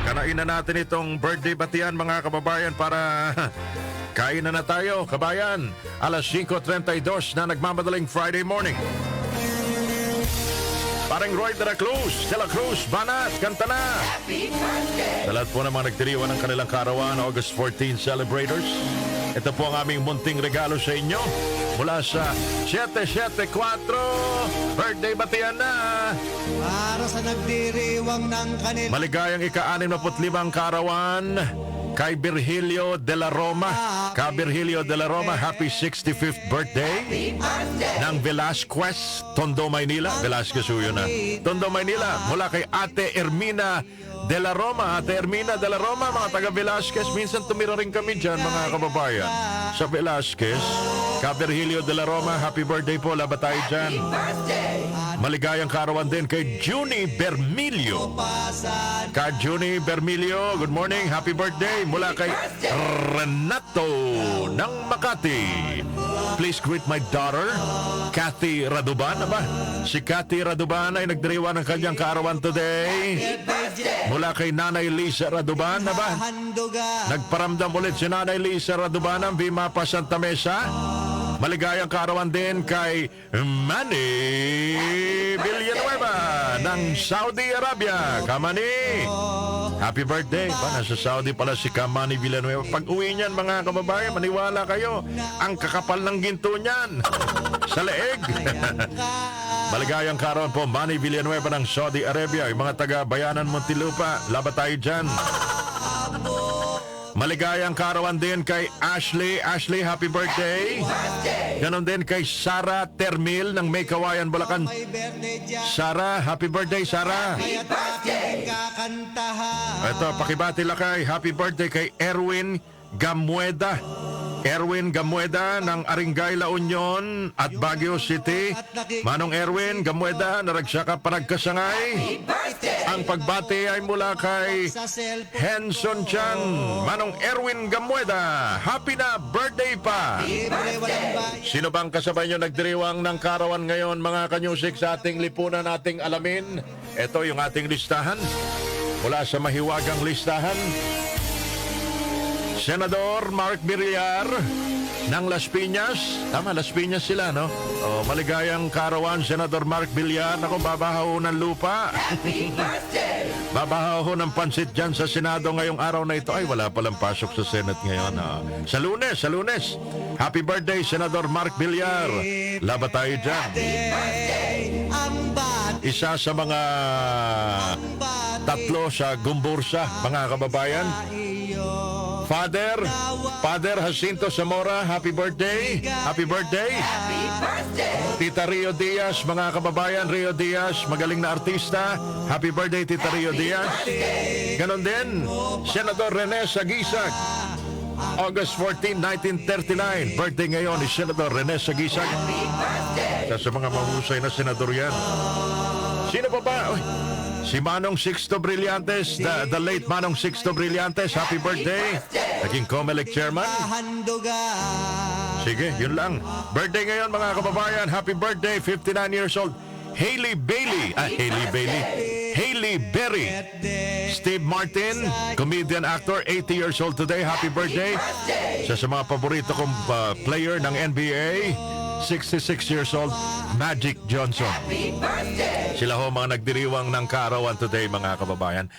Kanain na natin itong birthday batian mga kababayan para kain na tayo, kabayan. Alas 5:32 na nagmamadaling Friday morning. Parang Roy de la Cruz, Banat, kanta na! Happy birthday! Sa lahat po ng mga nagdiriwan ng kanilang karawan, August 14 celebrators, ito po ang aming munting regalo sa inyo mula sa 774 birthday batian na! Para sa nagdiriwang ng kanila. Maligayang ika-65 karawan kay Virgilio de la Roma. Ka Virgilio de la Roma, happy 65th birthday ng Velasquez, Tondo, Maynila. Velasquez yun na. Tondo, Maynila. Mula kay Ate Ermina de la Roma. Ate Ermina de la Roma, mga taga Velasquez. Minsan tumira rin kami dyan, mga kababayan. Sa Velasquez, Ka Virgilio de la Roma, happy birthday po. Labat tayo dyan. Maligayang karawan din kay Junie Bermilio. Ka Junie Bermilio, good morning, happy birthday mula kay Renato ng Makati. Please greet my daughter, Kathy Raduban. Aba, si Kathy Raduban ay nagdiriwa ng kanyang karawan today. Mula kay Nanay Lisa Raduban. Aba, nagparamdam ulit si Nanay Lisa Raduban ng Vimapa Santa Mesa. Maligayang karawan din kay Manny Villanueva ng Saudi Arabia. Kamani, happy birthday. Ba, nasa Saudi pala si Kamani Villanueva. Pag uwi niyan, mga kababayan, maniwala kayo, ang kakapal ng ginto niyan sa leeg. Maligayang karawan po, Manny Villanueva ng Saudi Arabia. Yung mga taga-bayanan Muntinlupa, labat tayo dyan. Maligayang karawan din kay Ashley. Ashley, happy birthday. Ganon din kay Sara Termil ng May Kawayan, Bulacan. Sara, happy birthday, Sara. Ito, pakibati lakay. Happy birthday kay Erwin Gamueda. Erwin Gamueda ng Aringay, La Union at Baguio City. Manong Erwin Gamueda, naragsaka panagkasangay. Ang pagbati ay mula kay Henson Chan. Manong Erwin Gamueda, happy na birthday pa! Sino bang kasabay nyo nagdiriwang ng karawan ngayon, mga kanyusik, sa ating lipunan nating alamin? Ito yung ating listahan. Mula sa mahiwagang listahan, Senador Mark Villar ng Las Piñas. Tama, Las Piñas sila, no? O, maligayang karawan, Senador Mark Villar. Ako, babahaw ng lupa. Babahaw ng pansit dyan sa Senado ngayong araw na ito. Ay, wala palang pasok sa Senate ngayon. Sa Lunes. Happy birthday, Senador Mark Villar. Labat tayo dyan. Isa sa mga tatlo sa Gumbursa, mga kababayan. Father Jacinto Zamora, happy birthday. Happy birthday. Tita Rio Diaz, mga kababayan, Rio Diaz, magaling na artista. Happy birthday, Tita Rio Diaz. Ganon din, Senador Rene Sagisag. August 14, 1939. Birthday ngayon ni Senador Rene Sagisag. Isa sa mga mahusay na senador yan. Sino pa ba? Si Manong Sixto Brillantes, the late Manong Sixto Brillantes, happy birthday. Naging COMELEC chairman. Sige, yun lang. Birthday ngayon, mga kababayan, happy birthday, 59 years old. Hailey Berry. Steve Martin, comedian actor, 80 years old today, happy birthday. Isa sa mga paborito kong player ng NBA, 66 years old, Magic Johnson. Sila ho mga nagdiriwang ng kaarawan today, mga kababayan.